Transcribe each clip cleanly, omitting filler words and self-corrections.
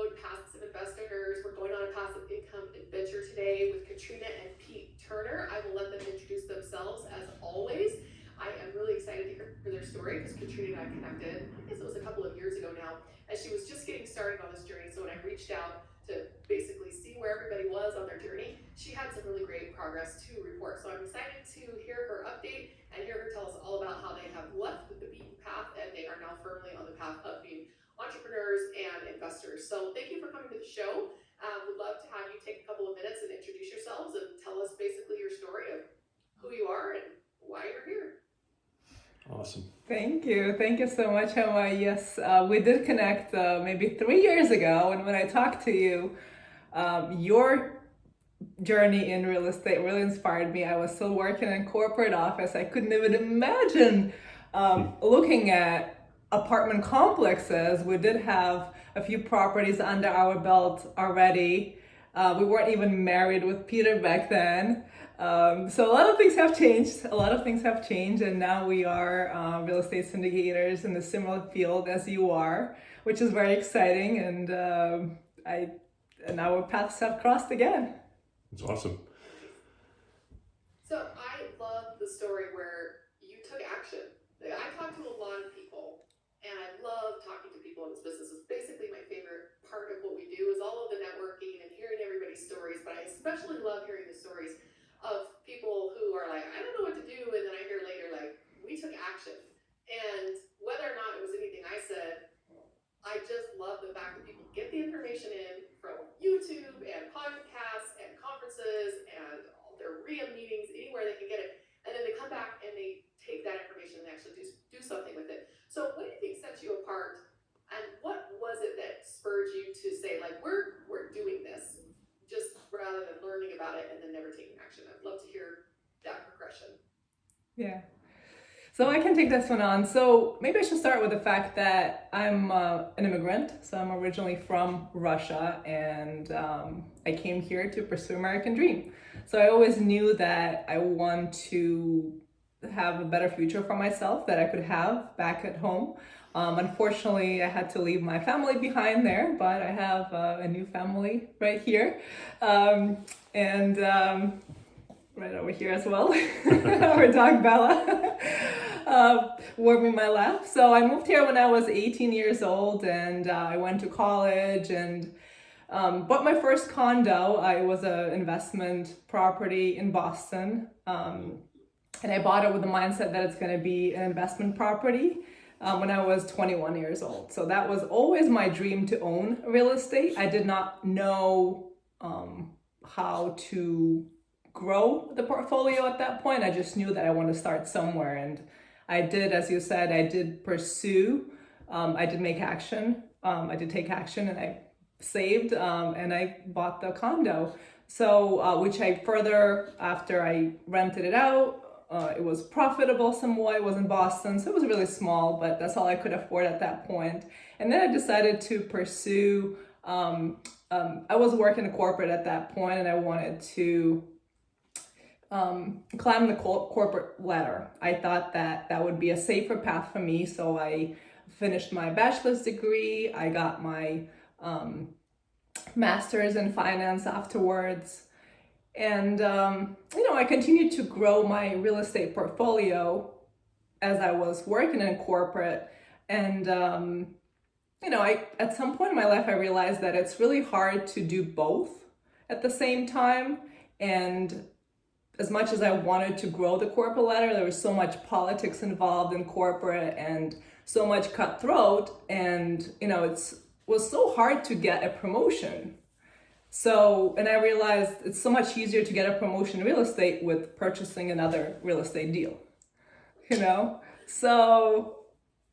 episode, Passive Investors. We're going on a passive income adventure today with Katrina and Pete Turner. I will let them introduce themselves as always. I am really excited to hear their story because Katrina and I connected, I guess it was a couple of years ago now, as she was just getting started on this journey. So when I reached out to basically see where everybody was on their journey, she had some really great progress to report. So I'm excited to hear her update and hear her tell us all about how they have left the beaten path and they are now firmly on the path of being entrepreneurs and investors. So thank you for coming to the show. We'd love to have you take a couple of minutes and introduce yourselves and tell us basically your story of who you are and why you're here. Awesome. Thank you. Thank you so much, Emma. Yes, we did connect maybe 3 years ago. And when I talked to you, your journey in real estate really inspired me. I was still working in corporate office. I couldn't even imagine looking at apartment complexes. We did have a few properties under our belt already. We weren't even married with Peter back then. So a lot of things have changed. And now we are real estate syndicators in a similar field as you are, which is very exciting. And our paths have crossed again. It's awesome. So I love the story where you took action. I talk to a lot of people, and I love talking to people in this business. It's basically my favorite part of what we do is all of the networking and hearing everybody's stories, but I especially love hearing the stories of people who are like, I don't know what to do, and then I hear later, like, we took action. And whether or not it was anything I said, I just love the fact that people get the information in from YouTube and podcasts and conferences and all their RIA meetings, anywhere they can get it, and then they come back and they take that information and actually do something with it. So what do you think sets you apart, and what was it that spurred you to say, like, we're doing this, just rather than learning about it and then never taking action? I'd love to hear that progression. Yeah. So I can take this one on. So maybe I should start with the fact that I'm an immigrant. So I'm originally from Russia, and I came here to pursue American dream. So I always knew that I want to have a better future for myself that I could have back at home. Unfortunately, I had to leave my family behind there, but I have a new family right here. And right over here as well, our dog Bella, warming my lap. So I moved here when I was 18 years old, and I went to college and bought my first condo. It was an investment property in Boston. And I bought it with the mindset that it's going to be an investment property when I was 21 years old. So that was always my dream, to own real estate. I did not know how to grow the portfolio at that point. I just knew that I wanted to start somewhere. And I did, as you said, I did pursue, I did make action. I did take action, and I saved and I bought the condo. So, which I further, after I rented it out, it was profitable somewhat. It was in Boston, so it was really small, but that's all I could afford at that point. And then I decided to pursue, I was working in corporate at that point, and I wanted to climb the corporate ladder. I thought that that would be a safer path for me, so I finished my bachelor's degree. I got my master's in finance afterwards. And, I continued to grow my real estate portfolio as I was working in corporate. And, at some point in my life, I realized that it's really hard to do both at the same time. And as much as I wanted to grow the corporate ladder, there was so much politics involved in corporate and so much cutthroat. And, it was so hard to get a promotion. So, and I realized it's so much easier to get a promotion in real estate with purchasing another real estate deal, So,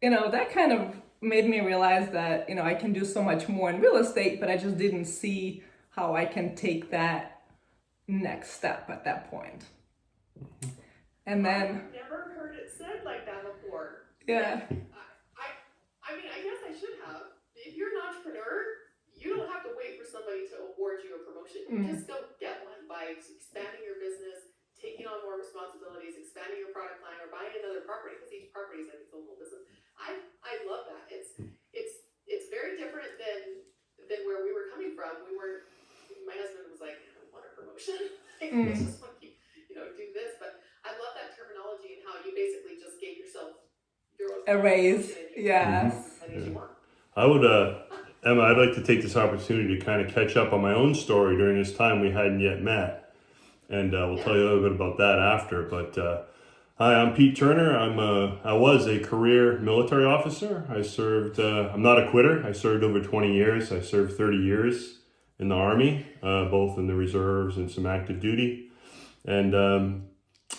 that kind of made me realize that, I can do so much more in real estate, but I just didn't see how I can take that next step at that point. And then... I've never heard it said like that before. Yeah. I mean, I guess I should have. If you're an entrepreneur, you don't have to wait for somebody to award you a promotion. You just go get one by expanding your business, taking on more responsibilities, expanding your product line, or buying another property, because each property is like its own little business. I love that. It's very different than where we I just want to keep, do this. But I love that terminology and how you basically just gave yourself your own A raise. promotion and you Yes. as you want. I would, Emma, I'd like to take this opportunity to kind of catch up on my own story during this time we hadn't yet met. And we'll tell you a little bit about that after. But hi, I'm Pete Turner. I was a career military officer. I served, I'm not a quitter. I served over 20 years. I served 30 years in the Army, both in the reserves and some active duty. And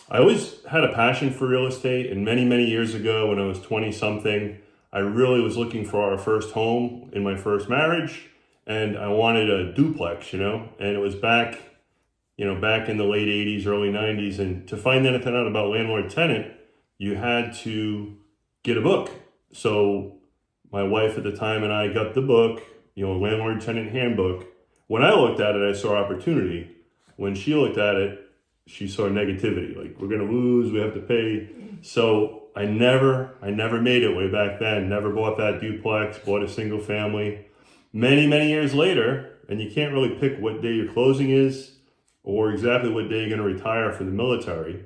I always had a passion for real estate. And many, many years ago when I was 20 something, I really was looking for our first home in my first marriage. And I wanted a duplex, and it was back in the late 80s, early 90s. And to find anything out about landlord tenant, you had to get a book. So my wife at the time and I got the book, landlord tenant handbook. When I looked at it, I saw opportunity. When she looked at it, she saw negativity. Like, we're going to lose, we have to pay. So I never made it way back then. Never bought that duplex, bought a single family. Many, many years later, and you can't really pick what day your closing is or exactly what day you're going to retire from the military.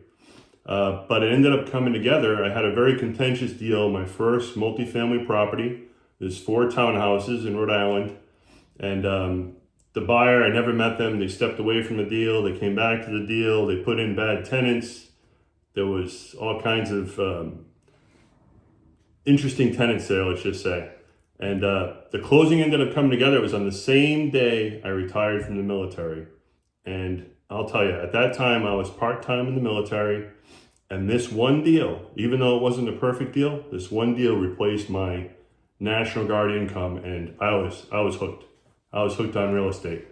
But it ended up coming together. I had a very contentious deal, my first multifamily property. There's 4 townhouses in Rhode Island. And the buyer, I never met them. They stepped away from the deal. They came back to the deal. They put in bad tenants. There was all kinds of interesting tenants there, let's just say. And the closing ended up coming together. It was on the same day I retired from the military. And I'll tell you, at that time, I was part-time in the military. And this one deal, even though it wasn't a perfect deal, this one deal replaced my National Guard income. And I was hooked. I was hooked on real estate.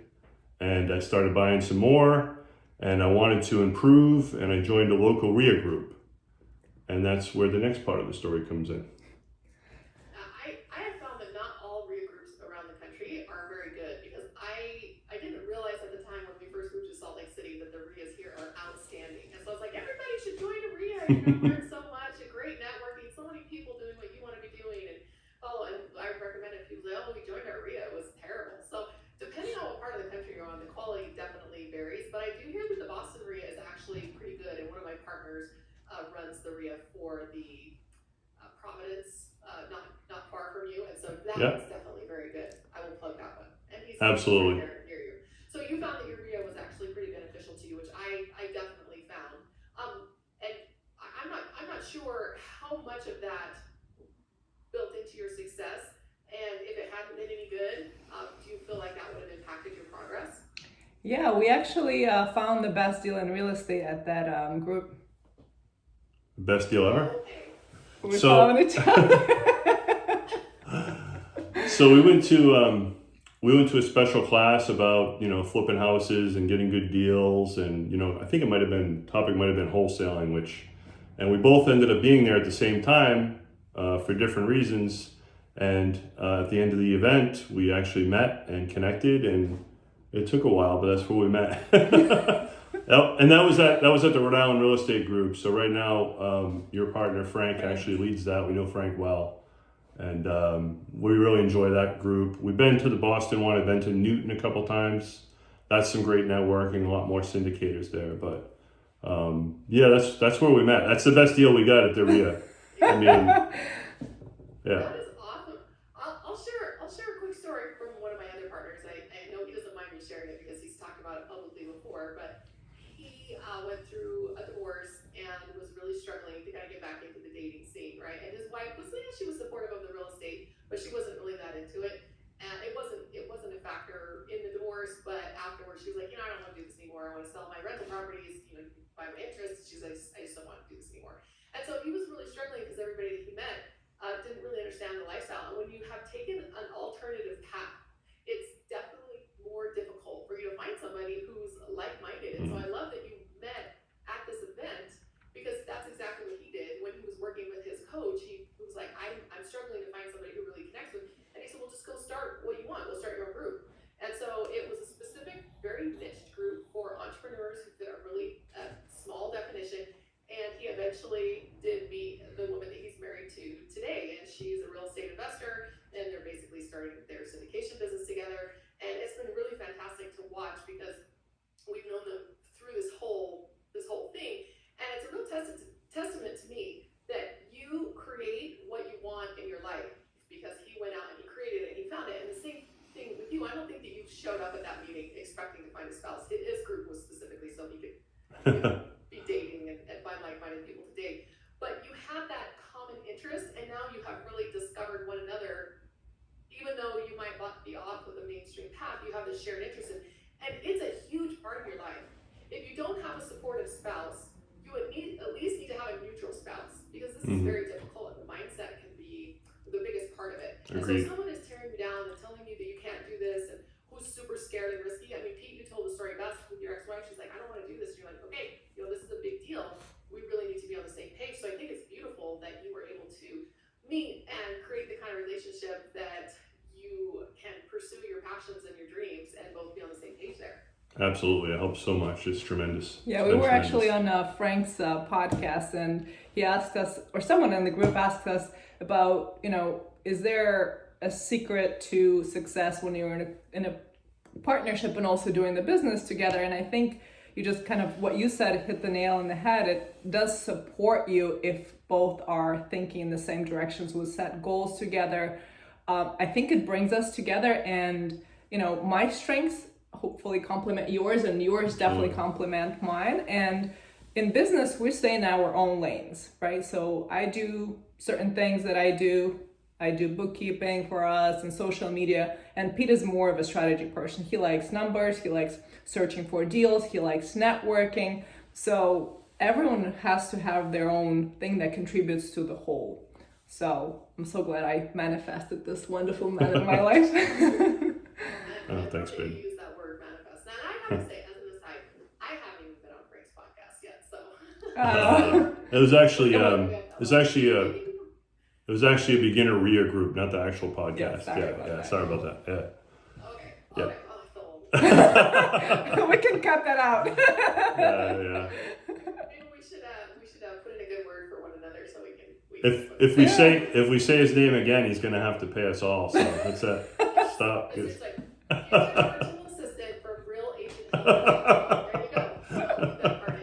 And I started buying some more. And I wanted to improve. And I joined a local RIA group. And that's where the next part of the story comes in. I have found that not all RIA groups around the country are very good because I didn't realize at the time when we first moved to Salt Lake City that the RIAs here are outstanding. And so I was like, everybody should join a RIA. Learn so much, a great networking, so many people doing what you want to be doing. And I recommend it. People say, oh, we joined our RIA. It was terrible. So depending on what part of the country you're on, the quality definitely varies. But I do hear that the Boston RIA is actually pretty good. And one of my partners runs the RIA for the Providence, not far from you, and so that one's definitely very good. I will plug that one. And he's absolutely right there near you. So you found that your RIA was actually pretty beneficial to you, which I definitely found. And I'm not sure how much of that built into your success, and if it hadn't been any good, do you feel like that would have impacted your progress? Yeah, we actually found the best deal in real estate at that group. Best deal ever? Okay. We're following each other. So we went to a special class about flipping houses and getting good deals, and I think topic might have been wholesaling, and we both ended up being there at the same time for different reasons. And at the end of the event, we actually met and connected, and it took a while, but that's where we met. And that was at the Rhode Island Real Estate Group. So right now, your partner Frank actually leads that. We know Frank well, and we really enjoy that group. We've been to the Boston one. I've been to Newton a couple times. That's some great networking. A lot more syndicators there. But that's where we met. That's the best deal we got at the RIA. I mean, yeah. That is awesome. I'll share a quick story from one of my other partners. I know he doesn't mind me sharing it because he's talked about it publicly before, but he went through a divorce and was really struggling to kind of get back into the dating scene, right? And his wife she was supportive of the real estate, but she wasn't really that into it. And it wasn't a factor in the divorce, but afterwards she was like, I don't want to do this anymore. I want to sell my rental properties, buy my interest. She's like, I just don't want to do this anymore. And so he was really struggling because everybody that he met didn't really understand the lifestyle. And when you have taken an alternative path, it's definitely more difficult for you to find somebody who's like-minded. And so I love that you met at this event because that's exactly what he did. When he was working with his coach, he was like, I'm struggling to find somebody who really connects with me. And he said, well, just go start what you want. Go start your own group. And so it was a specific, very niched group for entrepreneurs who fit a really small definition. And he eventually did meet the woman that he's married to today. And she's a real estate investor. And they're basically starting their syndication business together. And it's been really fantastic to watch because we've known them through this showed up at that meeting expecting to find a spouse. His group was specifically so he could be dating and find like-minded people to date. But you have that common interest, and now you have really discovered one another. Even though you might not be off of the mainstream path, you have this shared interest in, and it's a huge part of your life. If you don't have a supportive spouse, you would at least need to have a neutral spouse, because this is very difficult, and the mindset can be the biggest part of it. Agreed. And so if someone is tearing you down and telling you that you can't do this, and who's super scared and risky. I mean, Pete, you told the story best with your ex-wife. She's like, I don't want to do this. And you're like, okay, this is a big deal. We really need to be on the same page. So I think it's beautiful that you were able to meet and create the kind of relationship that you can pursue your passions and your dreams and both be on the same page there. Absolutely. It helps so much. It's tremendous. Yeah, we were actually on Frank's podcast, and he asked us, or someone in the group asked us about, is there a secret to success when you're in a partnership and also doing the business together? And I think you just kind of, what you said, hit the nail on the head. It does support you if both are thinking in the same directions. We'll set goals together. I think it brings us together, and my strengths hopefully complement yours, and yours definitely complement mine. And in business, we stay in our own lanes, right? So I do certain things that I do bookkeeping for us and social media, and Pete is more of a strategy person. He likes numbers, he likes searching for deals, he likes networking. So everyone has to have their own thing that contributes to the whole. So I'm so glad I manifested this wonderful man in my life. Oh, thanks, babe. You use that word manifest. Now, I have to say, as an aside, I haven't even been on Frank's podcast yet, so. It was actually a beginner RIA group, not the actual podcast. Sorry about that. Yeah. Okay. Yeah. Okay. Oh, We can cut that out. Yeah. Maybe we should put in a good word for one another so we can. If we say his name again, he's gonna have to pay us all. So that's it. Stop. It's just like, here's your virtual assistant from Real Agent. There you go. I'll leave that part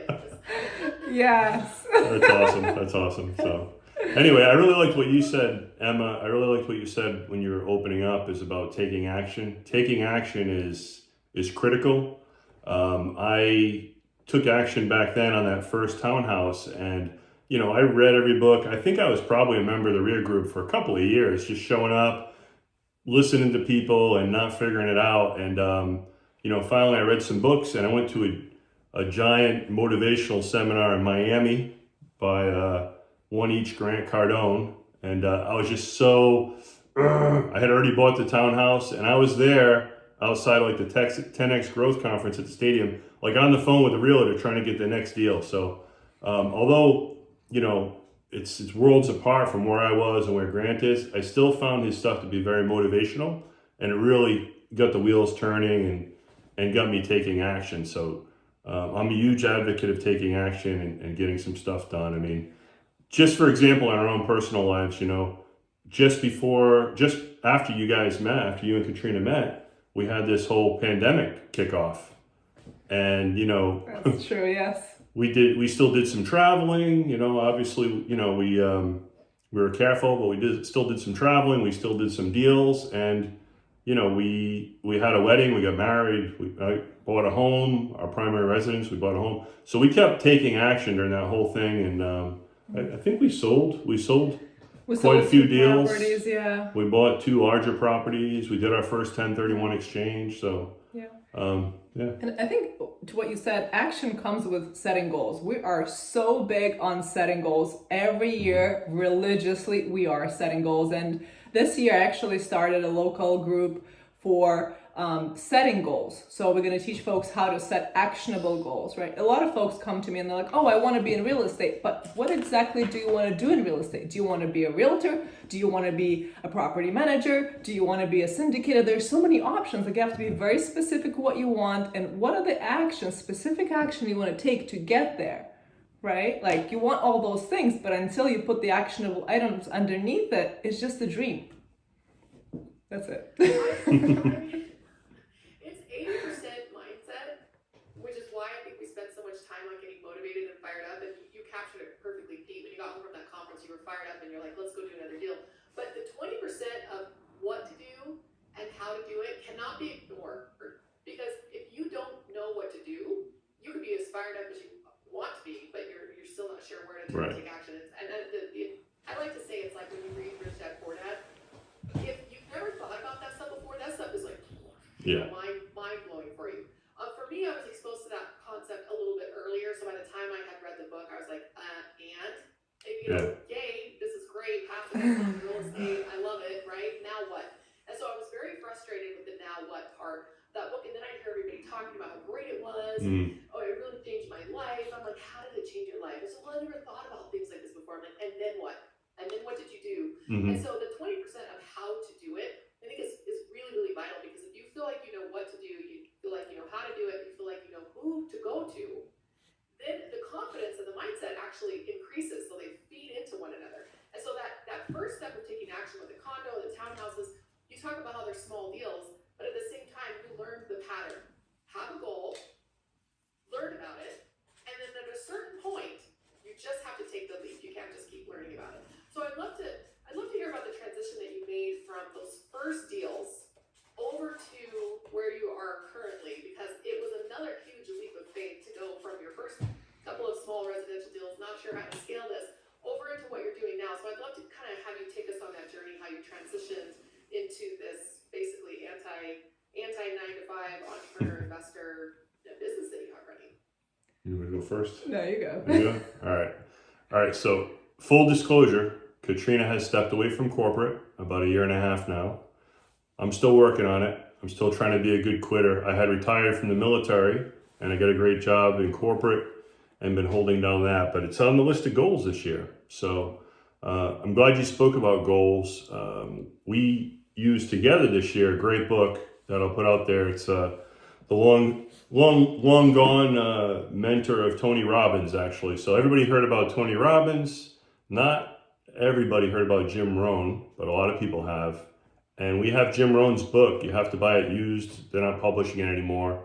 in. Yes. That's awesome. So anyway, I really liked what you said, Emma. I really liked what you said when you were opening up is about taking action. Taking action is critical. I took action back then on that first townhouse, and I read every book. I think I was probably a member of the RIA group for a couple of years, just showing up, listening to people and not figuring it out. And, finally I read some books, and I went to a giant motivational seminar in Miami by One Each Grant Cardone. And I was just so, I had already bought the townhouse, and I was there outside like the 10X growth conference at the stadium, like on the phone with the realtor trying to get the next deal. So although, it's worlds apart from where I was and where Grant is, I still found his stuff to be very motivational, and it really got the wheels turning and got me taking action. So I'm a huge advocate of taking action and getting some stuff done. I mean, just for example, in our own personal lives, just after you guys met, after you and Katrina met, we had this whole pandemic kickoff. And, That's true, yes. We still did some traveling, obviously, we were careful, but we still did some traveling. We still did some deals, and, we had a wedding, we got married, I bought a home, our primary residence, we bought a home. So we kept taking action during that whole thing. And I think we sold quite a few deals. Properties, yeah. We bought 2 larger properties. We did our first 1031 exchange. So yeah. Yeah. And I think to what you said, action comes with setting goals. We are so big on setting goals. Every year, religiously, we are setting goals. And this year, I actually started a local group for setting goals. So we're going to teach folks how to set actionable goals, right? A lot of folks come to me and they're like, oh, I want to be in real estate, but what exactly do you want to do in real estate? Do you want to be a realtor? Do you want to be a property manager? Do you want to be a syndicator? There's so many options. Like, you have to be very specific what you want and what are the actions, specific action you want to take to get there, right? Like, you want all those things, but until you put the actionable items underneath it, it's just a dream. That's it. It's 80% mindset, which is why I think we spend so much time on getting motivated and fired up. And you captured it perfectly, Pete. When you got home from that conference, you were fired up and you're like, let's go do another deal. But the 20% of what to do and how to do it cannot be ignored or Yeah. mind blowing for you. For me, I was exposed to that concept a little bit earlier. So by the time I had read the book, I was like, yay, this is great. Passive income, real estate, I love it, right? Now what? And so I was very frustrated with the now what part of that book. And then I hear everybody talking about how great it was. Oh, it really changed my life. I'm like, how did it change your life? And so, well, I never thought about things like this before. I'm like, and then what? And then what did you do? And so the 20% of how to do it, I think is really, really vital, because if you feel like you know what to do, you feel like you know how to do it, you feel like you know who to go to, then the confidence and the mindset actually increases, so they feed into one another. And so that first step of taking action with the condo, the townhouses, you talk about how they're small deals, but at the same time, you learn the pattern. Have a goal, learn about it, and then at a certain point, you just have to take the leap. You can't just keep learning about it. So I'd love to hear about the transition that you made from those first deals over to where you are currently, because it was another huge leap of faith to go from your first couple of small residential deals, not sure how to scale this, over into what you're doing now. So I'd love to kind of have you take us on that journey, how you transitioned into this basically anti 9-to-5 entrepreneur investor business that you have running. You want to go first? No, you go. You go? All right. So full disclosure, Katrina has stepped away from corporate about a year and a half now. I'm still working on it. I'm still trying to be a good quitter. I had retired from the military and I got a great job in corporate and been holding down that, but it's on the list of goals this year. So I'm glad you spoke about goals. We used together this year a great book that I'll put out there. It's the long gone mentor of Tony Robbins, actually. So everybody heard about Tony Robbins. Not everybody heard about Jim Rohn, but a lot of people have. And we have Jim Rohn's book. You have to buy it used. They're not publishing it anymore,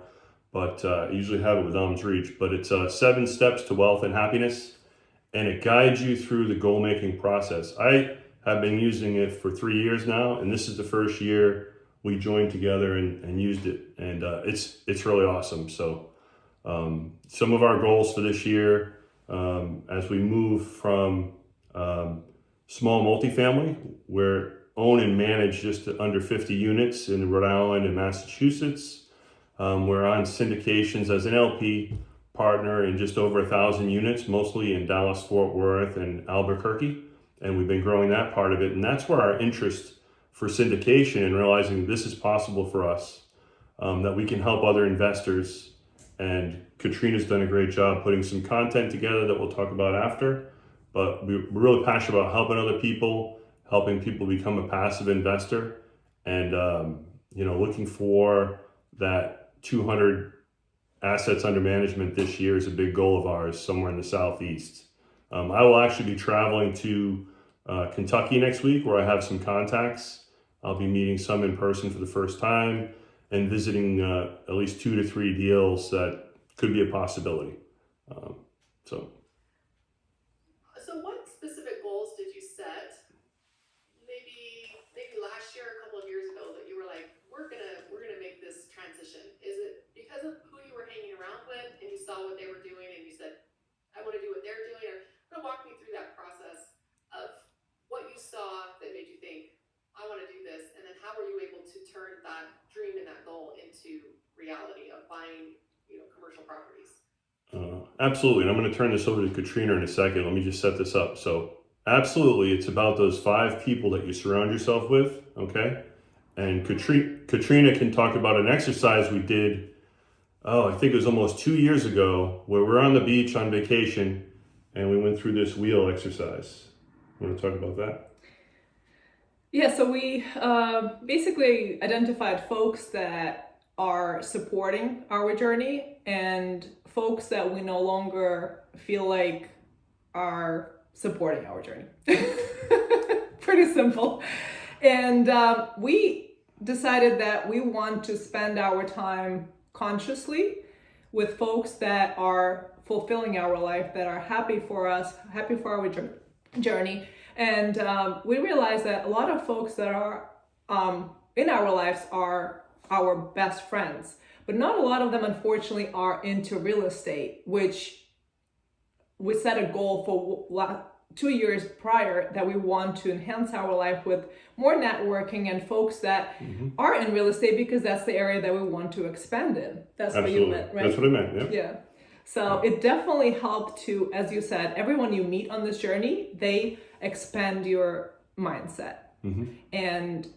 but I usually have it with arm's reach. But it's 7 Steps to Wealth and Happiness, and it guides you through the goal-making process. I have been using it for 3 years now, and this is the first year we joined together and used it, and it's really awesome. So some of our goals for this year, as we move from small multifamily, where own and manage just under 50 units in Rhode Island and Massachusetts. We're on syndications as an LP partner in just over 1,000 units, mostly in Dallas, Fort Worth, and Albuquerque. And we've been growing that part of it. And that's where our interest for syndication and realizing this is possible for us, that we can help other investors. And Katrina's done a great job putting some content together that we'll talk about after. But we're really passionate about helping other people, helping people become a passive investor, and looking for that 200 assets under management this year is a big goal of ours, somewhere in the Southeast. I will actually be traveling to Kentucky next week, where I have some contacts. I'll be meeting some in person for the first time and visiting at least 2 to 3 deals that could be a possibility. So what specific goals did you set? Maybe last year, a couple of years ago, that you were like, we're gonna make this transition. Is it because of who you were hanging around with and you saw what they were doing and you said, I want to do what they're doing? Or walk me through that process of what you saw that made you think, I want to do this, and then how were you able to turn that dream and that goal into reality of buying, commercial properties? Absolutely. And I'm going to turn this over to Katrina in a second. Let me just set this up. So absolutely, it's about those 5 people that you surround yourself with, okay? And Katrina can talk about an exercise we did, I think it was almost 2 years ago, where we're on the beach on vacation, and we went through this wheel exercise. You want to talk about that? Yeah, so we basically identified folks that are supporting our journey and folks that we no longer feel like are supporting our journey. Pretty simple. And we decided that we want to spend our time consciously with folks that are fulfilling our life, that are happy for us, happy for our journey. And we realized that a lot of folks that are in our lives are our best friends, but not a lot of them, unfortunately, are into real estate, which we set a goal for 2 years prior that we want to enhance our life with more networking and folks that are in real estate, because that's the area that we want to expand in. That's what you meant, right? That's what I meant, yeah. Yeah. So it definitely helped to, as you said, everyone you meet on this journey, they expand your mindset. And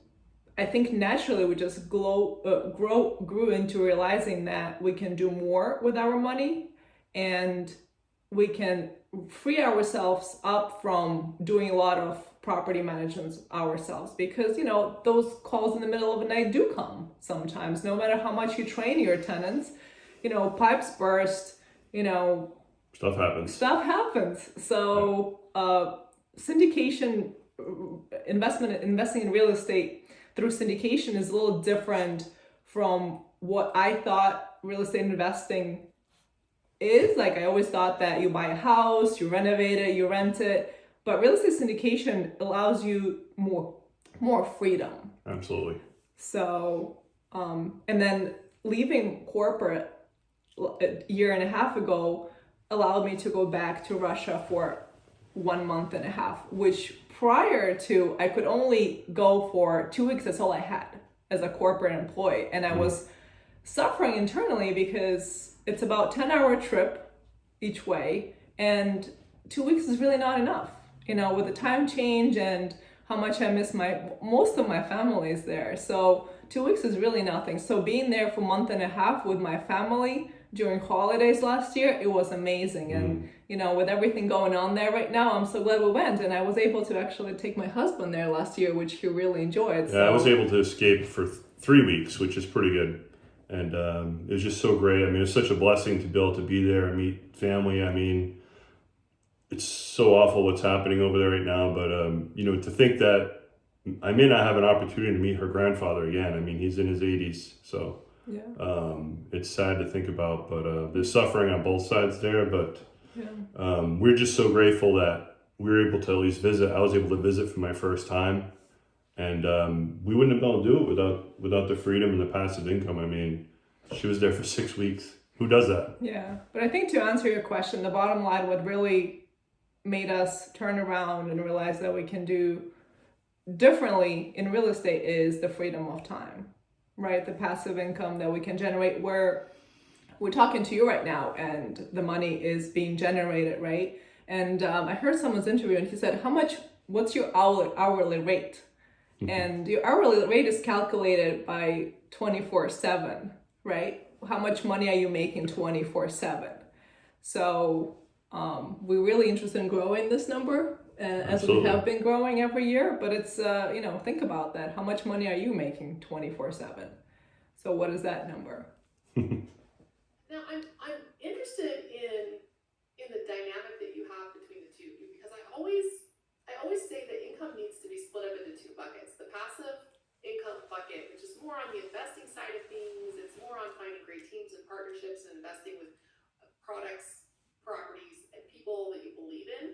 I think naturally we just grew into realizing that we can do more with our money, and we can free ourselves up from doing a lot of property management ourselves, because those calls in the middle of the night do come sometimes. No matter how much you train your tenants, pipes burst, Stuff happens. So syndication, investing in real estate through syndication is a little different from what I thought real estate investing is. Like, I always thought that you buy a house, you renovate it, you rent it, but real estate syndication allows you more freedom. Absolutely. So, and then leaving corporate a year and a half ago allowed me to go back to Russia for 1.5 months, which prior to, I could only go for 2 weeks. That's all I had as a corporate employee. And I was suffering internally because it's about 10-hour trip each way. And 2 weeks is really not enough, with the time change and how much I miss most of my family is there. So 2 weeks is really nothing. So being there for 1.5 months with my family during holidays last year, it was amazing. And, with everything going on there right now, I'm so glad we went. And I was able to actually take my husband there last year, which he really enjoyed. Yeah, I was able to escape for 3 weeks, which is pretty good. And it was just so great. I mean, it's such a blessing to be able to be there and meet family. I mean, it's so awful what's happening over there right now. But, to think that I may not have an opportunity to meet her grandfather again. I mean, he's in his 80s. So it's sad to think about. But there's suffering on both sides there. But we're just so grateful that we were able to at least visit. I was able to visit for my first time. And we wouldn't have been able to do it without the freedom and the passive income. I mean, she was there for 6 weeks. Who does that? Yeah, but I think to answer your question, the bottom line, what really made us turn around and realize that we can do differently in real estate is the freedom of time, right? The passive income that we can generate, where we're talking to you right now and the money is being generated, right? And I heard someone's interview and he said, what's your hourly rate? And your hourly rate is calculated by 24/7, right? How much money are you making 24/7? So we're really interested in growing this number, as we have been growing every year. But it's, think about that. How much money are you making 24/7? So what is that number? Now, I'm interested in the dynamic that you have between the two, because I always say that income needs to be split up into 2 buckets. The passive income bucket, which is more on the investing side of things. It's more on finding great teams and partnerships and investing with products, properties, and people that you believe in.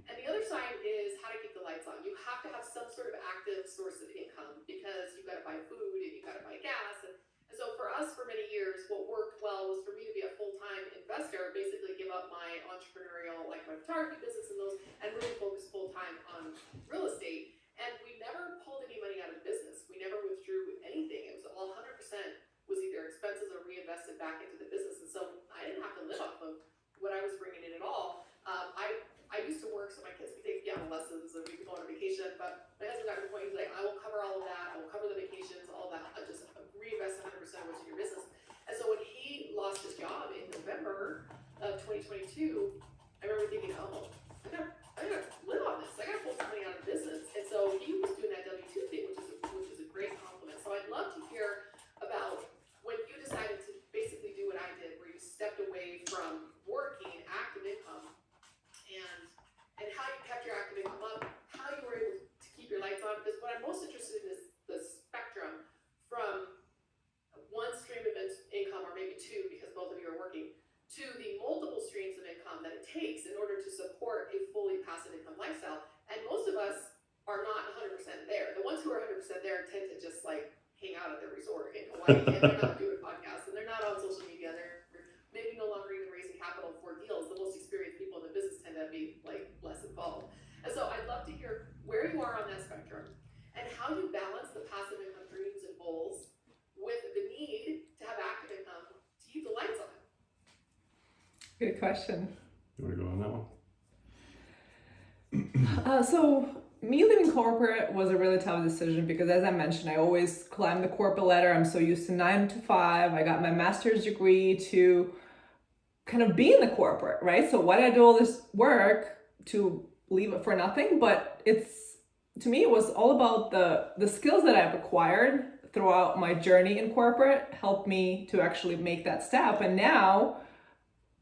And the other side is how to keep the lights on. You have to have some sort of active source of income, because you've got to buy food and you've got to buy gas. And so for us, for many years, what worked well was for me to be a full-time investor, basically give up my entrepreneurial, like my photography business and those, and really focus full-time on real estate. And we never pulled any money out of the business. We never withdrew anything. It was all 100% was either expenses or reinvested back into the business. And so I didn't have to live off of what I was bringing in at all. I used to work so my kids could take piano lessons and we could go on a vacation, but my husband got to the point, he's like, I will cover all of that. I will cover the vacations, all of that. I just reinvest 100% of what's in your business. And so when he lost his job in November of 2022, I remember thinking, oh, I gotta live on this. I gotta pull something out of the business. And so he was doing that W-2 thing, which is a great compliment. So I'd love to hear about when you decided to basically do what I did, where you stepped away from working active income, and how you kept your active income up, how you were able to keep your lights on. Because what I'm most interested in is the spectrum from one stream of income, or maybe 2, because both of you are working, to the multiple streams of income that it takes in order to support a fully passive income lifestyle. And most of us are not 100% there. The ones who are 100% there tend to just like hang out at their resort in Hawaii, and they're not doing podcasts, and they're not on social media. They're maybe no longer even raising capital for deals. The most experienced people in the business tend to be like less involved. Good question. You want to go on that one? So me leaving corporate was a really tough decision because, as I mentioned, I always climbed the corporate ladder. I'm so used to 9 to 5. I got my master's degree to kind of be in the corporate, right? So why did I do all this work to leave it for nothing? But to me, it was all about the skills that I've acquired throughout my journey in corporate helped me to actually make that step. And now,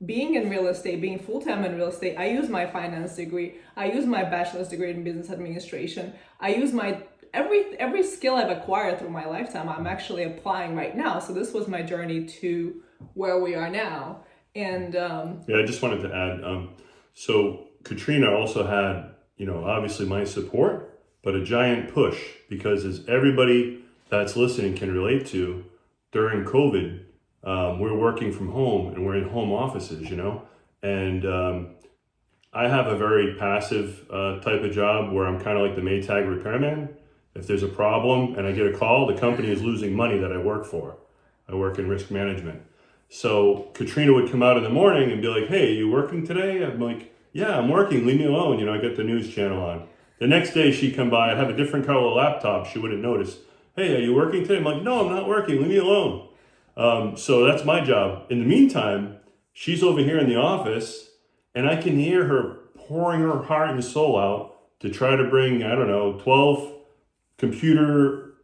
being in real estate, being full-time in real estate, I use my finance degree, I use my bachelor's degree in business administration, I use my every skill I've acquired through my lifetime, I'm actually applying right now. So this was my journey to where we are now. And Yeah, I just wanted to add, so Katrina also had, obviously my support, but a giant push, because as everybody that's listening can relate to, during COVID, we're working from home and we're in home offices, and I have a very passive type of job where I'm kind of like the Maytag repairman. If there's a problem and I get a call, the company is losing money that I work for. I work in risk management. So Katrina would come out in the morning and be like, "Hey, are you working today?" I'm like, "Yeah, I'm working. Leave me alone." I got the news channel on. The next day she'd come by, I'd have a different color laptop. She wouldn't notice. "Hey, are you working today?" I'm like, "No, I'm not working. Leave me alone." So that's my job. In the meantime, she's over here in the office and I can hear her pouring her heart and soul out to try to bring, 12 computer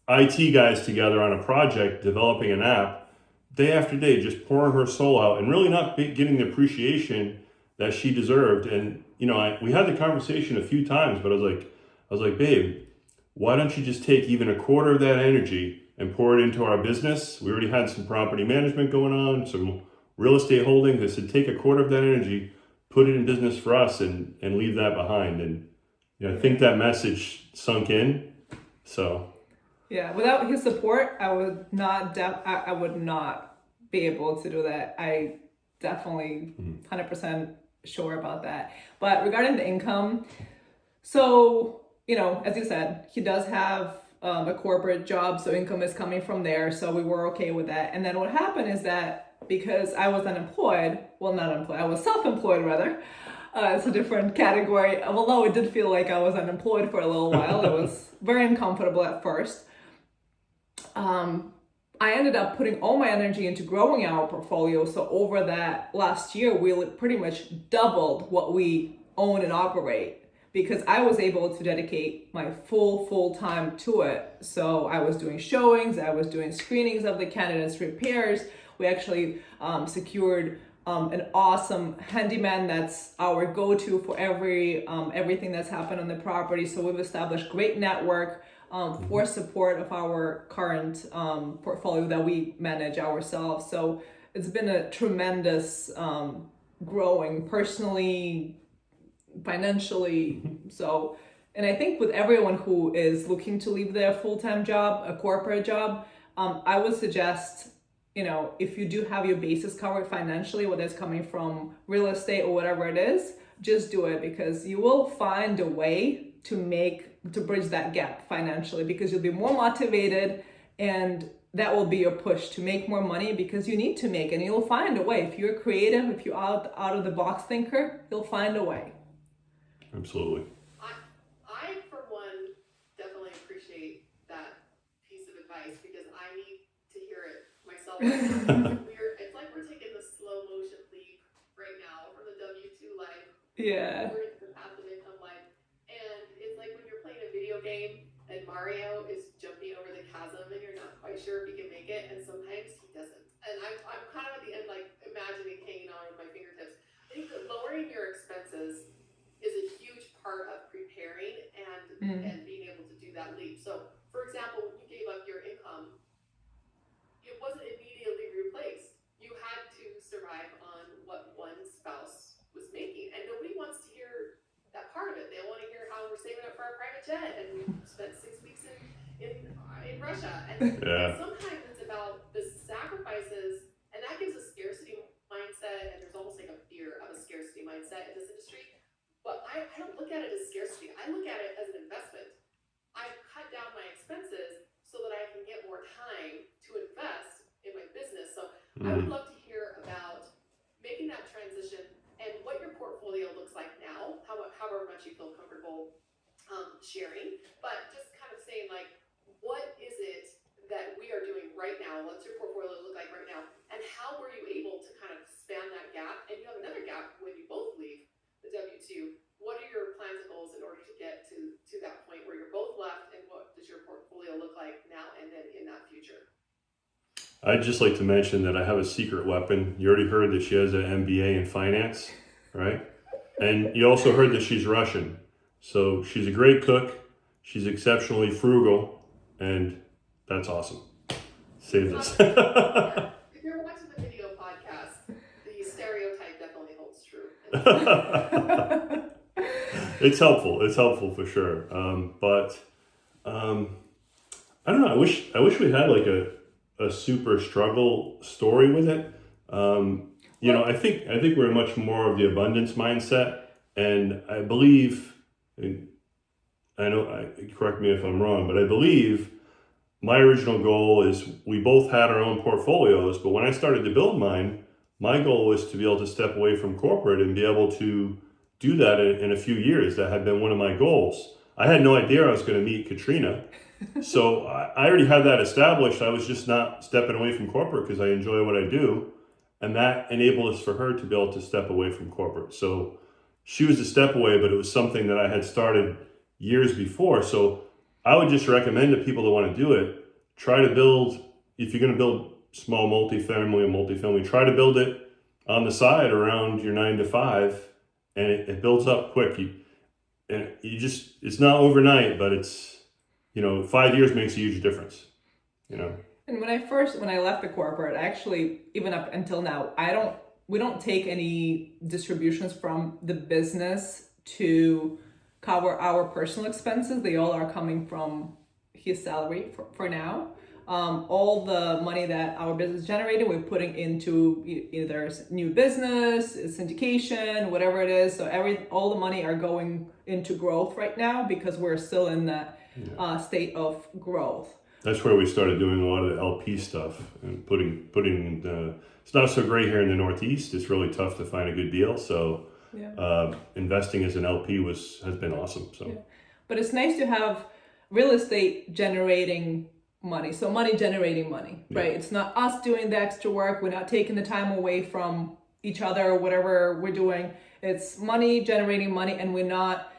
IT guys together on a project, developing an app, day after day, just pouring her soul out and really not getting the appreciation that she deserved. And, we had the conversation a few times, but I was like, "Babe, why don't you just take even a quarter of that energy and pour it into our business?" We already had some property management going on, some real estate holdings. I said, take a quarter of that energy, put it in business for us, and leave that behind. And I think that message sunk in. So yeah, without his support, I would not I would not be able to do that. I definitely 100% sure about that. But regarding the income, so as you said, he does have a corporate job, so income is coming from there. So we were okay with that. And then what happened is that because I was unemployed, well, not unemployed, I was self-employed rather. It's a different category. Although it did feel like I was unemployed for a little while, it was very uncomfortable at first. I ended up putting all my energy into growing our portfolio. So over that last year, we pretty much doubled what we own and operate because I was able to dedicate my full time to it. So I was doing showings, I was doing screenings of the candidates, repairs. We actually secured an awesome handyman that's our go-to for everything that's happened on the property. So we've established great network for support of our current portfolio that we manage ourselves. So it's been a tremendous growing personally, financially. So, and I think with everyone who is looking to leave their full-time job, a corporate job, I would suggest, if you do have your bases covered financially, whether it's coming from real estate or whatever it is, just do it because you will find a way to bridge that gap financially because you'll be more motivated and that will be your push to make more money because you need to make, and you'll find a way. If you're creative, if you're out of the box thinker, you'll find a way. Absolutely. I for one definitely appreciate that piece of advice because I need to hear it myself. It's like we're taking the slow motion leap right now from the W-2 life. Yeah. We're into the passive income life. And it's like when you're playing a video game and Mario is jumping over the chasm and you're not quite sure if he can make it, and sometimes he doesn't. And I'm kind of at the end, like imagining hanging on with my fingertips. I think that lowering your expenses is a huge part of preparing and being able to do that leap. So, for example, when you gave up your income, it wasn't immediately replaced. You had to survive on what one spouse was making, and nobody wants to hear that part of it. They want to hear how we're saving up for our private jet and we spent 6 weeks in Russia. And sometimes it's about the sacrifices, and that gives a scarcity mindset, and there's almost like a fear of a scarcity mindset in this industry. But I don't look at it as scarcity. I look at it as an investment. I've cut down my expenses so that I can get more time to invest in my business. So I would love to hear about making now? What's your portfolio look like right now? And how were you able to kind of span that gap? And you have another gap when you both leave the W-2. What are your plans and goals in order to get to that point where you're both left, and what does your portfolio look like now and then in that future? I'd just like to mention that I have a secret weapon. You already heard that she has an MBA in finance, right? And you also heard that she's Russian. So she's a great cook, she's exceptionally frugal, and that's awesome. Save this. If you're watching the video podcast, the stereotype definitely holds true. It's helpful for sure. But I don't know. I wish we had like a super struggle story with it. I think we're much more of the abundance mindset, and I believe, correct me if I'm wrong, but I believe my original goal is we both had our own portfolios, but when I started to build mine, my goal was to be able to step away from corporate and be able to do that in a few years. That had been one of my goals. I had no idea I was going to meet Katrina. So I already had that established. I was just not stepping away from corporate because I enjoy what I do. And that enabled us for her to be able to step away from corporate. So she was a step away, but it was something that I had started years before. So I would just recommend to people that want to do it, try to build, if you're going to build small multifamily, try to build it on the side around your 9 to 5, and it builds up quick. It's not overnight, but it's, 5 years makes a huge difference, And when I left the corporate, actually, even up until now, we don't take any distributions from the business to cover our personal expenses. They all are coming from his salary for now. All the money that our business generated, we're putting into either new business, syndication, whatever it is. So all the money are going into growth right now because we're still in that state of growth. That's where we started doing a lot of the LP stuff and putting it's not so great here in the Northeast. It's really tough to find a good deal. So investing as an LP has been awesome. So, but it's nice to have real estate generating money. So money generating money, right? It's not us doing the extra work. We're not taking the time away from each other or whatever we're doing. It's money generating money, and we're not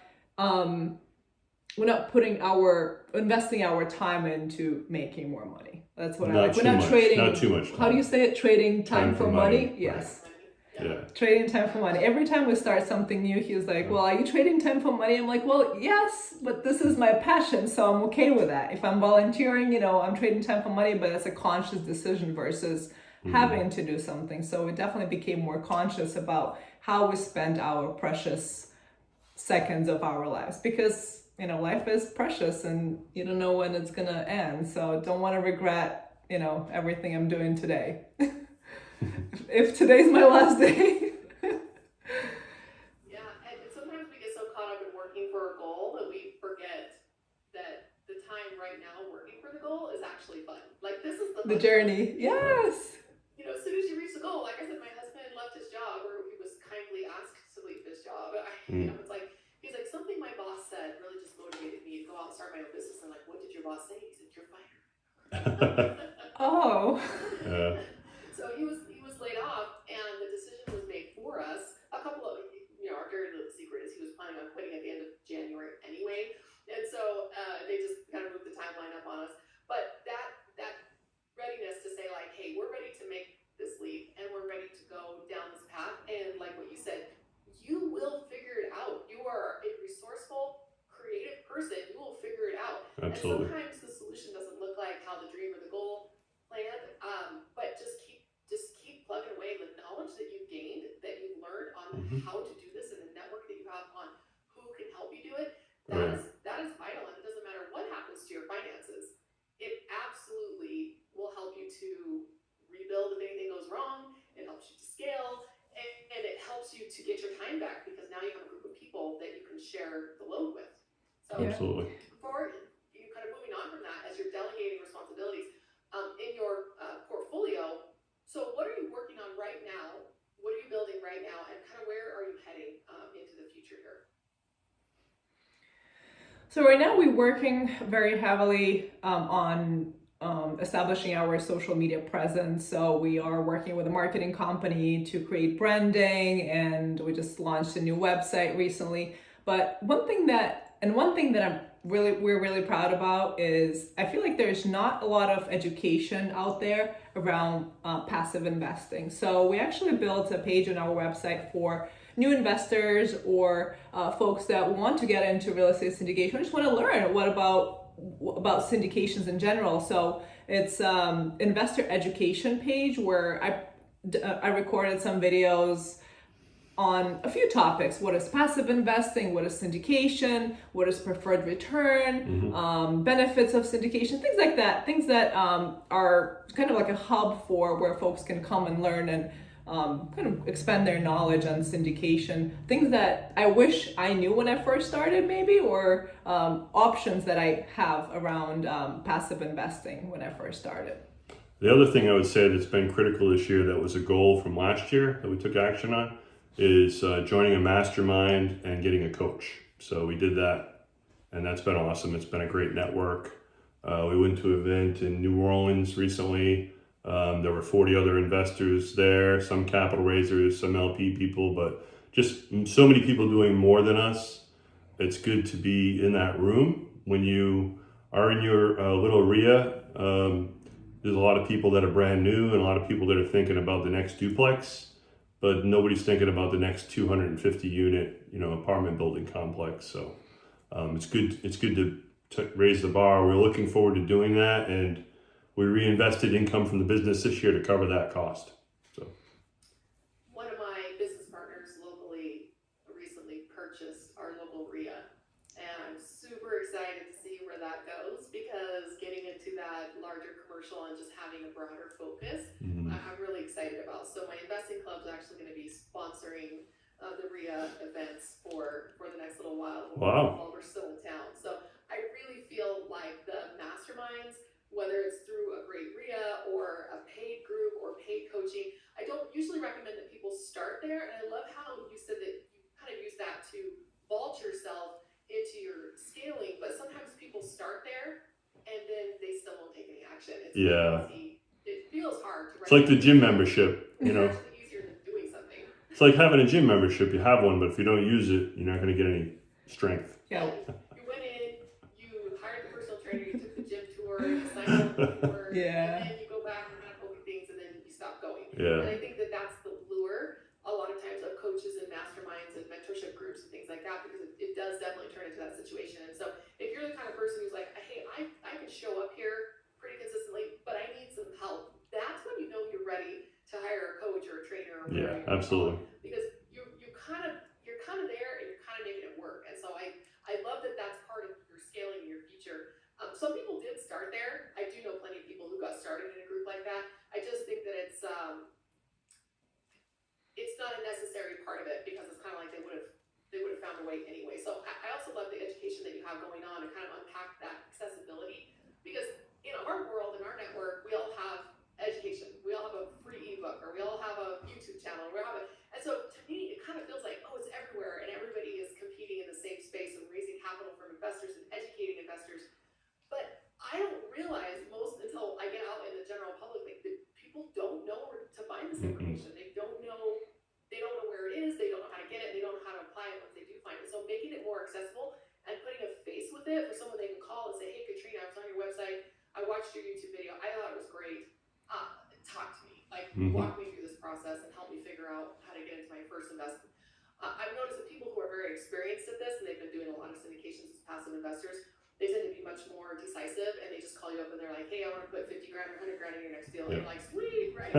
investing our time into making more money. That's what I like. We're not trading. Not too much time. How do you say it? Trading time for money? Yes. Yeah. Trading time for money. Every time we start something new, he's like, well, are you trading time for money? I'm like, well, yes, but this is my passion, so I'm okay with that. If I'm volunteering, I'm trading time for money, but it's a conscious decision versus having to do something. So we definitely became more conscious about how we spend our precious seconds of our lives, because life is precious and you don't know when it's gonna end. So don't want to regret, everything I'm doing today. If today's my last day. Yeah, and sometimes we get so caught up in working for a goal that we forget that the time right now working for the goal is actually fun. Like, this is the journey. Yes. As soon as you reach the goal, like I said, my husband left his job, or he was kindly asked to leave his job. It's like, he's like, something my boss said really just motivated me to go out and start my own business. I'm like, what did your boss say? He said, you're fired. Oh. Yeah. So he was laid off, and the decision was made for us. A couple of, our dirty little secret is he was planning on quitting at the end of January anyway, and so they just kind of moved the timeline up on us. But that readiness to say, like, hey, we're ready to make this leap, and we're ready to go down this path. And like what you said, you will figure it out. You are a resourceful, creative person. You will figure it out. Absolutely. And sometimes the solution doesn't look like how the dream or the goal planned, but just keep plugging away with knowledge that you've gained, that you've learned on how to do this, and the network that you have on who can help you do it. That is vital, and it doesn't matter what happens to your finances. It absolutely will help you to rebuild if anything goes wrong. It helps you to scale, and it helps you to get your time back, because now you have a group of people that you can share the load with. So Absolutely. for you, kind of moving on from that, as you're delegating responsibilities in your portfolio. So what are you working on right now? What are you building right now? And kind of where are you heading into the future here? So right now we're working very heavily on establishing our social media presence. So we are working with a marketing company to create branding, and we just launched a new website recently. But one thing that we're really proud about is I feel like there's not a lot of education out there around passive investing. So we actually built a page on our website for new investors or folks that want to get into real estate syndication. I just want to learn what about syndications in general. So it's investor education page where I recorded some videos on a few topics. What is passive investing? What is syndication? What is preferred return? Benefits of syndication? Things like that. Things that are kind of like a hub for where folks can come and learn and kind of expand their knowledge on syndication. Things that I wish I knew when I first started, maybe, or options that I have around passive investing when I first started. The other thing I would say that's been critical this year that was a goal from last year that we took action on is joining a mastermind and getting a coach. So we did that, and that's been awesome. It's been a great network. We went to an event in New Orleans recently. There were 40 other investors there, some capital raisers, some LP people, but just so many people doing more than us. It's good to be in that room. When you are in your little RIA, there's a lot of people that are brand new and a lot of people that are thinking about the next duplex, but nobody's thinking about the next 250 unit, apartment building complex. So it's good to raise the bar. We're looking forward to doing that, and we reinvested income from the business this year to cover that cost. So one of my business partners locally recently purchased our local RIA, and I'm super excited to see where that goes, because getting into that larger commercial and just having a broader focus, I'm really excited about. So my investing club is actually going to be sponsoring the RIA events for the next little while. Wow. While we're still in town. So I really feel like the masterminds, whether it's through a great RIA or a paid group or paid coaching, I don't usually recommend that people start there. And I love how you said that you kind of use that to vault yourself into your scaling, but sometimes people start there and then they still won't take any action. It's easy. It feels hard to. It's like the gym membership, It's actually easier than doing something. It's like having a gym membership. You have one, but if you don't use it, you're not going to get any strength. Yeah. You went in, you hired the personal trainer, you took the gym tour, you signed up for the tour, and then you go back and kind of look at things, and then you stop going. Yeah. And I think that that's the lure a lot of times of coaches and masterminds and mentorship groups and things like that, because it does definitely turn into that situation. And so if you're the kind of person who's like, hey, I can show up here pretty consistently, but I need some help, that's when you know you're ready to hire a coach or a trainer. Or yeah, absolutely. Because you're kind of there and you're kind of making it work. And so I love that that's part of your scaling in your future. Some people did start there. I do know plenty of people who got started in a group like that. I just think that it's not a necessary part of it, because it's kind of like they would have found a way anyway. So I also love the education that you have going on and kind of unpack that accessibility, because in our world, in our network, we all have education. We all have a free ebook, or we all have a YouTube channel, and so to me, it kind of feels like, it's everywhere, and everybody is competing in the same space and raising capital from investors and educating investors. But I don't realize until I get out in the general public, like, that people don't know where to find this information. They don't know where it is. They don't know how to get it. They don't know how to apply it once they do find it. So making it more accessible and putting a face with it for someone they can call and say, hey, Katrina, I was on your website. I watched your YouTube video. I thought it was great. Talk to me. Walk me through this process and help me figure out how to get into my first investment. I've noticed that people who are very experienced at this, and they've been doing a lot of syndications as passive investors, they tend to be much more decisive, and they just call you up and they're like, hey, I want to put 50 grand or 100 grand in your next deal. And you're like, sweet, right?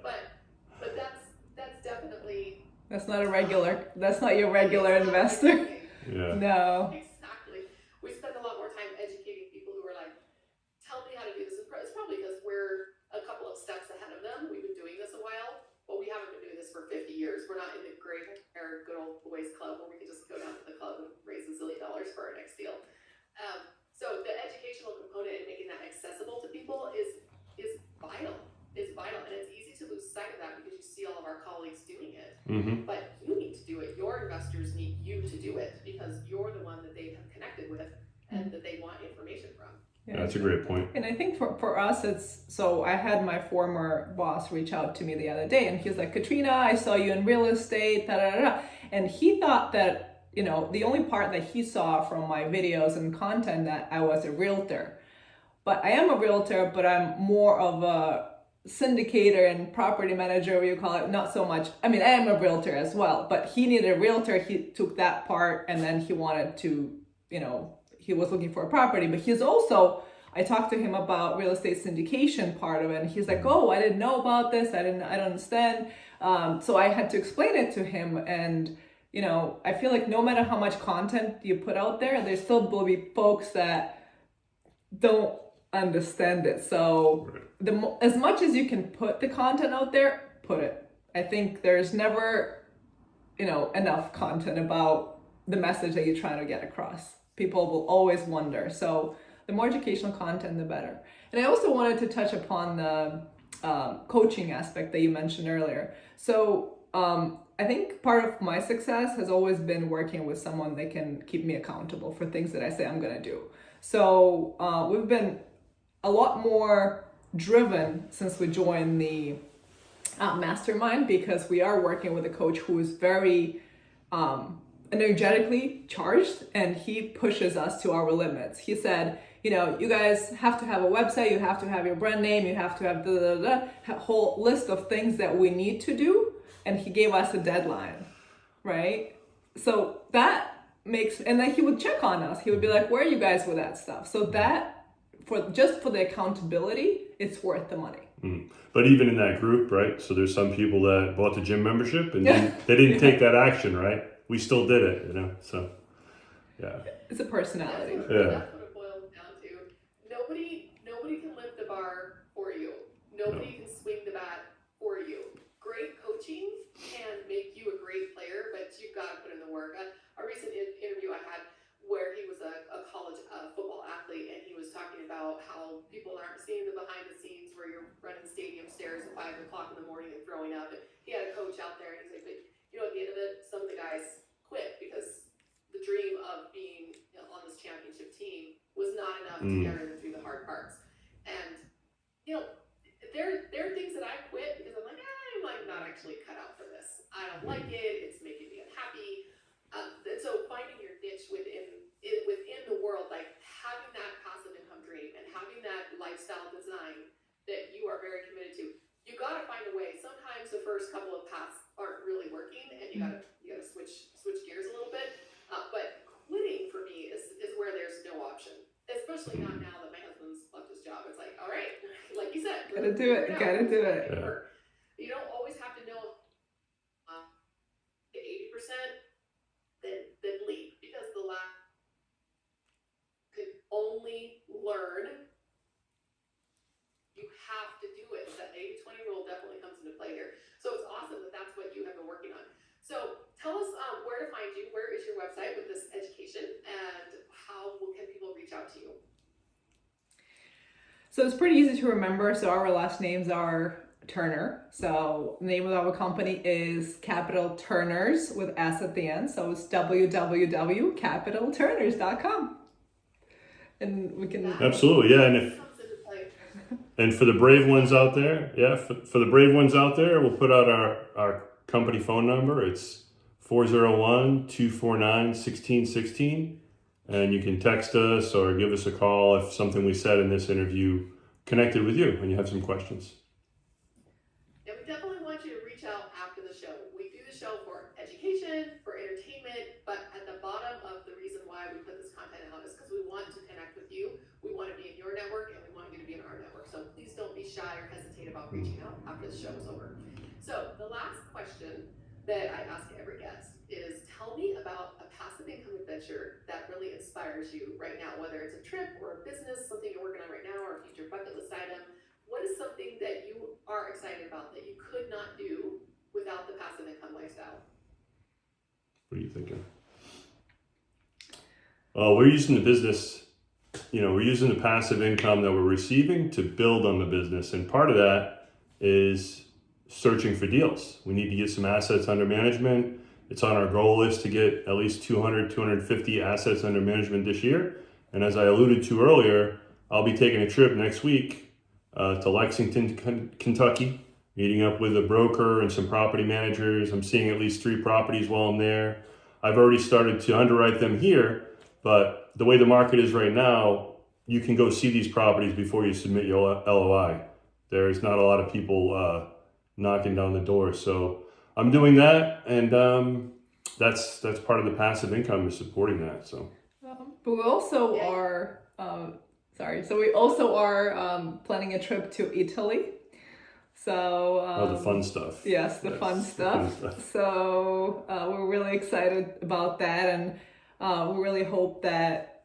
but that's definitely... That's not your regular investor. Yeah. No. Exactly. We spend a lot more time educating people who are like, tell me how to do this. It's probably because we're a couple of steps ahead of them. We've been doing this a while, but we haven't been doing this for 50 years. We're not in the great or good old boys club where we can just go down to the club and raise $1 zillion for our next deal. So the educational component and making that accessible to people is vital. It's vital, and it's easy to lose sight of that because you see all of our colleagues doing it. But you need to do it. Your investors need you to do it, because you're the one that they have connected with and that they want information from. Yeah, That's a great point. And I think for us, it's, so I had my former boss reach out to me the other day and he was like, Katrina, I saw you in real estate, da, da, da, da. And he thought that, you know, the only part that he saw from my videos and content that I was a realtor. But I am a realtor, but I'm more of a syndicator and property manager, what you call it, not so much. I mean, I am a realtor as well, but he needed a realtor. He took that part and then he wanted to, you know, he was looking for a property, but he's also, I talked to him about real estate syndication part of it. And he's like, oh, I didn't know about this. I don't understand. So I had to explain it to him. And, you know, I feel like no matter how much content you put out there still will be folks that don't understand it. So as much as you can put the content out there, put it. I think there's never, you know, enough content about the message that you're trying to get across. People will always wonder. So the more educational content, the better. And I also wanted to touch upon the coaching aspect that you mentioned earlier. So I think part of my success has always been working with someone that can keep me accountable for things that I say I'm going to do. So we've been a lot more driven since we joined the mastermind, because we are working with a coach who is very energetically charged, and he pushes us to our limits. He said, you know, you guys have to have a website, you have to have your brand name, you have to have a whole list of things that we need to do. And he gave us a deadline, right? So that makes, and then he would check on us. He would be like, where are you guys with that stuff? So that, for the accountability, it's worth the money. But even in that group, right? So there's some people that bought the gym membership and they didn't take that action, right? We still did it, you know? So, yeah. It's a personality. That's what it boils down to. Nobody can lift the bar for you. Nobody can swing the bat for you. Great coaching can make you a great player, but you've got to put in the work. A recent interview I had where he was a college football athlete, and he was talking about how people aren't seeing the behind the scenes where you're running stadium stairs at 5 o'clock in the morning and throwing up. And he had a coach out there, and he's like, but you know, at the end of it, some of the guys quit because the dream of being, you know, on this championship team was not enough to carry them through the hard parts. And you know, there are things that I quit because I'm like, I'm like not actually cut out for this. I don't like it. It's making me unhappy. And so finding your niche within the world, like having that passive income dream and having that lifestyle design that you are very committed to, you got to find a way. Sometimes the first couple of paths aren't really working, and you got to switch gears a little bit. But quitting for me is where there's no option, especially not now that my husband's left his job. It's like, all right, like you said, Gotta do it. Yeah. You don't always have to know 80%. Then leave, because the last could only learn. You have to do it. That 80-20 rule definitely comes into play here. So it's awesome that that's what you have been working on. So tell us where to find you. Where is your website with this education, and how can people reach out to you? So it's pretty easy to remember. So our last names are Turner. So the name of our company is Capital Turners with S at the end. So it's www.capitalturners.com. And we can Absolutely, yeah. And for the brave ones out there, for the brave ones out there, we'll put out our company phone number. It's 401-249-1616. And you can text us or give us a call if something we said in this interview connected with you and you have some questions. And we definitely want you to reach out after the show. We do the show for education, for entertainment, but at the bottom of the reason why we put this content out is because we want to connect with you. We want to be in your network, and we want you to be in our network. So please don't be shy or hesitate about reaching out after the show is over. So the last question that I ask every guest is, tell me about a passive income adventure that really inspires you right now, whether it's a trip or a business, something you're working on right now, or a future bucket list item. What is something that you are excited about that you could not do without the passive income lifestyle? What are you thinking? We're using the business, we're using the passive income that we're receiving to build on the business. And part of that is searching for deals. We need to get some assets under management. It's on our goal list to get at least 200, 250 assets under management this year. And as I alluded to earlier, I'll be taking a trip next week to Lexington, Kentucky, meeting up with a broker and some property managers. I'm seeing at least 3 properties while I'm there. I've already started to underwrite them here, but the way the market is right now, you can go see these properties before you submit your LOI. There's not a lot of people knocking down the door. So I'm doing that, and that's part of the passive income is supporting that. So, but we also are so we also are planning a trip to Italy. So the fun stuff. Yes, the fun stuff. So we're really excited about that, and we really hope that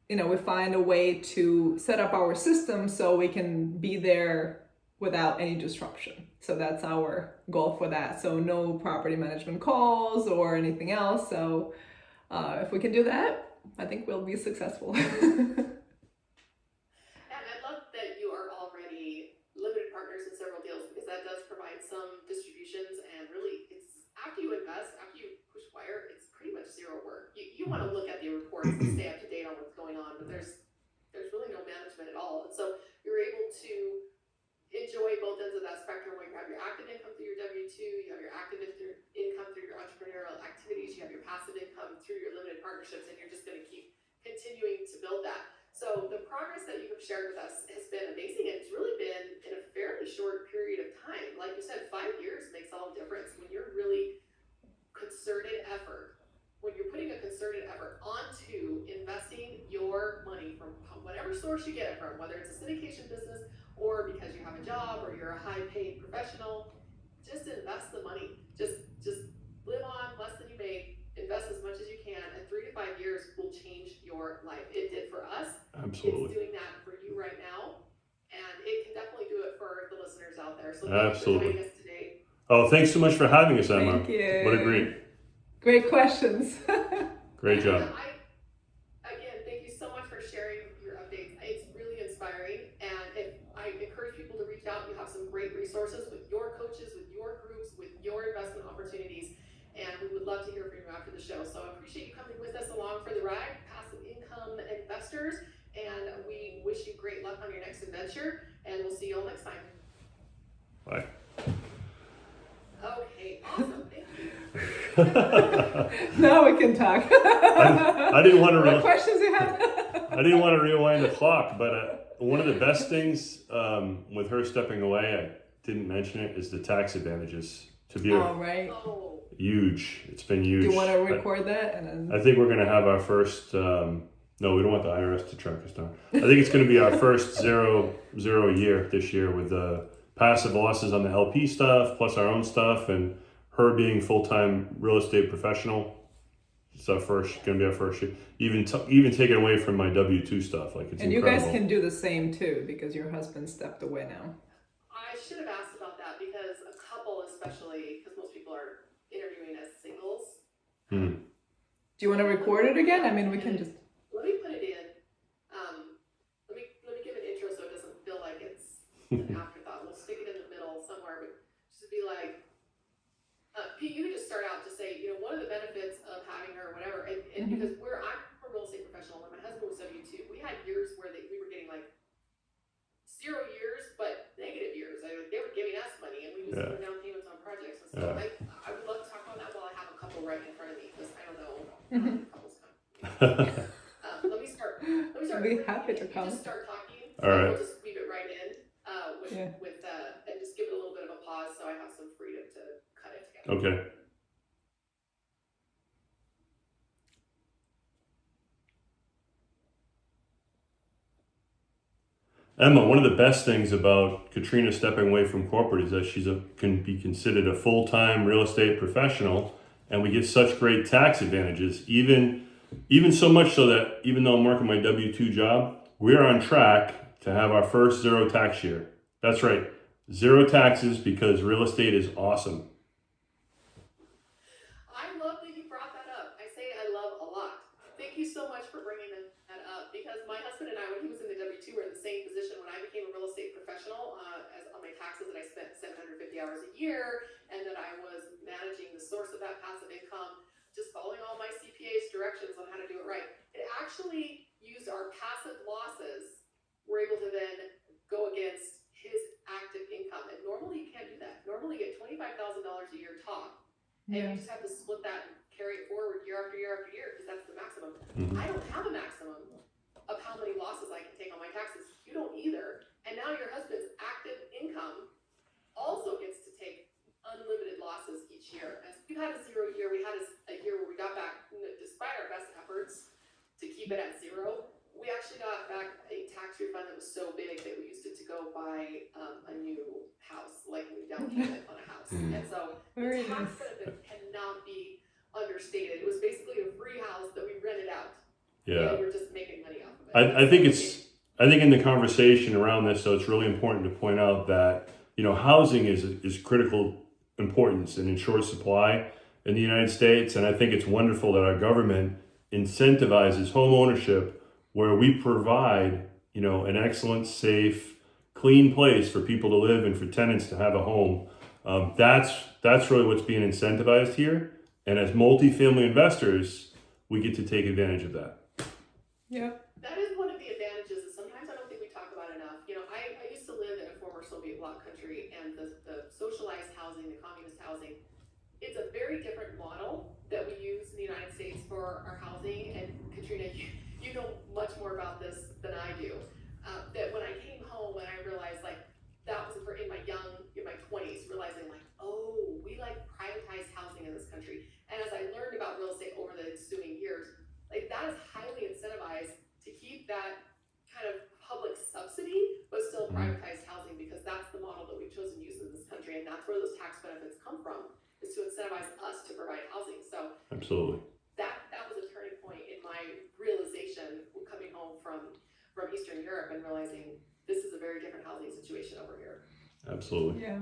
we find a way to set up our system so we can be there without any disruption. So that's our goal for that. So no property management calls or anything else. So if we can do that, I think we'll be successful. And I love that you are already limited partners in several deals, because that does provide some distributions, and really it's after you invest, after you push wire, it's pretty much zero work. You want to look at the reports and stay up to date on what's going on, but there's really no management at all. And so you're able to enjoy both ends of that spectrum, where you have your active income through your W-2, you have your active income through your entrepreneurial activities, you have your passive income through your limited partnerships, and you're just going to keep continuing to build that. So the progress that you have shared with us has been amazing, and it's really been in a fairly short period of time. Like you said, 5 years makes all the difference when you're really concerted effort. When you're putting a concerted effort onto investing your money from whatever source you get it from, whether it's a syndication business or because you have a job or you're a high-paid professional, just invest the money. Just live on less than you make. Invest as much as you can, and 3 to 5 years will change your life. It did for us. Absolutely. It's doing that for you right now, and it can definitely do it for the listeners out there. So Absolutely. thank you for joining us today. Oh, thanks so much for having us, Emma. Thank you. What a great questions. Great job. Again, thank you so much for sharing your updates. It's really inspiring, and I encourage people to reach out. You have some great resources with your coaches, with your groups, with your investment opportunities, and we would love to hear from you after the show. So I appreciate you coming with us along for the ride, passive income investors, and we wish you great luck on your next adventure, and we'll see you all next time. Bye. Okay, awesome. Thank you. Now we can talk. I didn't want to. What questions you have? I didn't want to rewind the clock, but one of the best things with her stepping away, I didn't mention it, is the tax advantages. To be right. Huge. It's been huge. Do you want to record that? And then... I think we're going to have our first. No, we don't want the IRS to track us down. I think it's going to be our first zero year this year, with the passive losses on the LP stuff, plus our own stuff, and her being full-time real estate professional. It's going to be our first year. Even taken away from my W-2 stuff. Like, it's and incredible. You guys can do the same too, because your husband stepped away now. I should have asked about that, because a couple, especially, because most people are interviewing as singles. Do you want to record it again? I mean, we can just. Let me put it in. Let me give an intro so it doesn't feel like it's an afterthought. We'll stick it in the middle somewhere, but just be like, Pete, you could just start out to say, one of the benefits of having her or whatever, and because I'm a real estate professional, and my husband was W-2, we had years where we were getting like 0 years, but negative years. They were giving us money, and we was putting down payments on projects and stuff. I would love to talk about that while I have a couple right in front of me, because I don't know how the couples come. Let me start. I'd be happy to come. Just start talking. All right. We'll just weave it right in and just give it a little bit of a pause so I have some freedom to cut it together. Okay. Emma, one of the best things about Katrina stepping away from corporate is that she can be considered a full-time real estate professional, and we get such great tax advantages, even so much so that even though I'm working my W-2 job, we're on track to have our first zero tax year. That's right, zero taxes, because real estate is awesome. I love that you brought that up. I say I love a lot. Thank you so much for bringing that up, because my husband and I, when he was in the W-2, were in the same position when I became a real estate professional. As on my taxes, that I spent 750 hours a year, and that I was managing the source of that passive income, just following all my CPA's directions on how to do it right. It actually used our passive losses we're able to then go against his active income. And normally you can't do that. Normally you get $25,000 a year top, and you just have to split that and carry it forward year after year after year because that's the maximum. I don't have a maximum of how many losses I can take on my taxes. You don't either. And now your husband's active income also gets to take unlimited losses each year. As we've had a 0 year, we had a year where we got back, despite our best efforts to keep it at zero, we actually got back a tax refund that was so big that we used it to go buy a new house, like a new down payment on a house. And so the tax benefit cannot be understated. It was basically a free house that we rented out. Yeah. And we're just making money off of it. I think in the conversation around this, so it's really important to point out that, housing is critical importance and in short supply in the United States. And I think it's wonderful that our government incentivizes home ownership where we provide, an excellent, safe, clean place for people to live and for tenants to have a home. That's really what's being incentivized here. And as multifamily investors, we get to take advantage of that. Yeah. That is one of the advantages that sometimes I don't think we talk about enough. I used to live in a former Soviet bloc country, and the socialized housing, the communist housing, it's a very different model that we use in the United States for our housing. And Katrina, you know much more about this than I do. That when I came home and I realized that was in my 20s, realizing we privatized housing in this country. And as I learned about real estate over the ensuing years, that is highly incentivized to keep that kind of public subsidy, but still privatized housing, because that's the model that we've chosen to use in this country, and that's where those tax benefits come from, is to incentivize us to provide housing. So absolutely, that was a turning point in my realization coming home from Eastern Europe and realizing this is a very different housing situation over here. Absolutely. Yeah.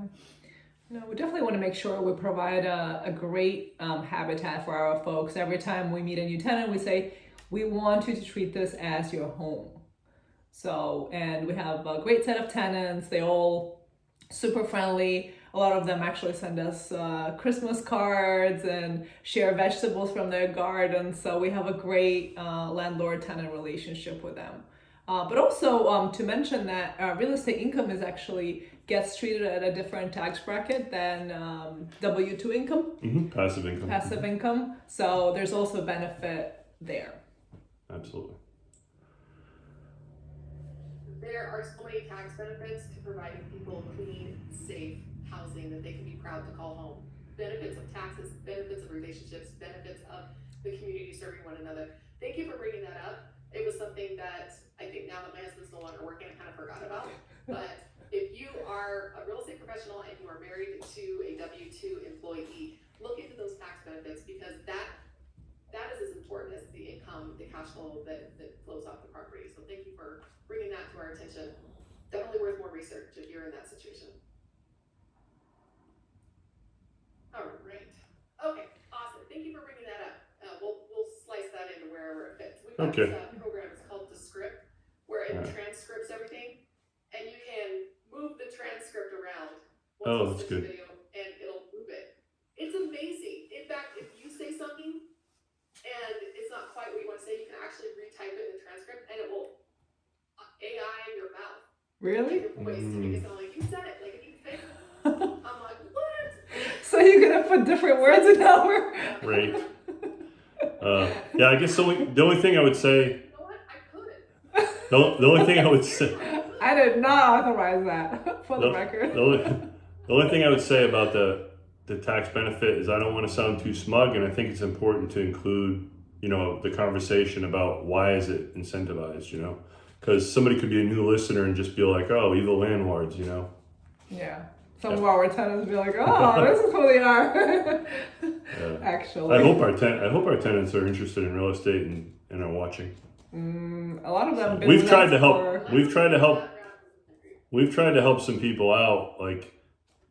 No, we definitely want to make sure we provide a great habitat for our folks. Every time we meet a new tenant, we say, we want you to treat this as your home. So, and we have a great set of tenants. They all super friendly. A lot of them actually send us Christmas cards and share vegetables from their garden. So we have a great landlord-tenant relationship with them. But also to mention that real estate income gets treated at a different tax bracket than W-2 income. Passive income. So there's also benefit there. Absolutely. There are so many tax benefits to providing people clean, safe housing that they can be proud to call home. Benefits of taxes, benefits of relationships, benefits of the community serving one another. Thank you for bringing that up. It was something that I think now that my husband's no longer working, I kind of forgot about. But if you are a real estate professional and you are married to a W-2 employee, look into those tax benefits, because that is as important as the income, the cash flow that flows off the property. So thank you for bringing that to our attention. Definitely worth more research if you're in that situation. All right. Okay, awesome. Thank you for bringing that up. We'll slice that into wherever it fits. We've got this program, it's called Descript, where it transcripts everything, and you can move the transcript around once you switch the video, and it'll move it. It's amazing. In fact, if you say something and it's not quite what you want to say, you can actually retype it in the transcript, and it will AI your mouth. Really? Your voice to make it sound like you said it, like you think. I'm like, what? So you're gonna put different words in our. Great. Yeah, I guess the only thing I would say. You know what? I could. The only thing I would say. I did not authorize that, for the record. The only thing I would say about the tax benefit is I don't want to sound too smug, and I think it's important to include, the conversation about why is it incentivized, because somebody could be a new listener and just be like, oh, evil landlords, Yeah. Some of our tenants be like, oh, this is who they are. Actually. I hope our tenants are interested in real estate and are watching. A lot of them. We've tried to help. We've tried to help some people out, like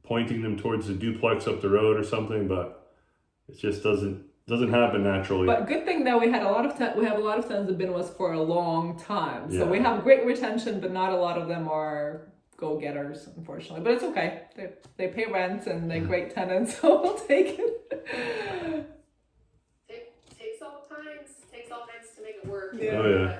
pointing them towards the duplex up the road or something, but it just doesn't happen naturally. But good thing that we have a lot of tenants that have been with us for a long time. So we have great retention, but not a lot of them are go-getters, unfortunately. But it's okay. They pay rent and they're great tenants, so we'll take it. Takes all kinds to make it work. Yeah. Oh yeah.